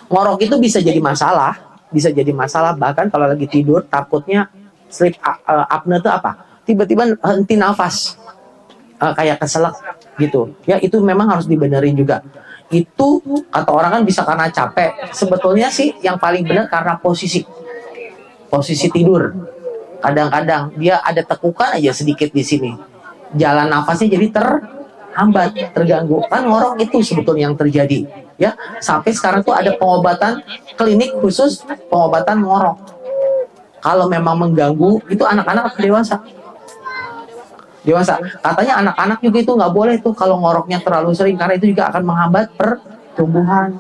Ngorok itu bisa jadi masalah bahkan kalau lagi tidur takutnya sleep apnea itu apa? Tiba-tiba henti nafas, kayak keselak gitu. Ya itu memang harus dibenerin juga. Itu kata orang kan bisa karena capek. Sebetulnya sih yang paling benar karena posisi tidur. Kadang-kadang dia ada tekukan aja sedikit di sini. Jalan nafasnya jadi terhambat, terganggu. Kan ngorok itu sebetulnya yang terjadi. Ya, sampai sekarang tuh ada pengobatan klinik khusus pengobatan ngorok. Kalau memang mengganggu itu anak-anak atau dewasa. Dewasa. Katanya anak-anak juga itu nggak boleh tuh kalau ngoroknya terlalu sering karena itu juga akan menghambat pertumbuhan.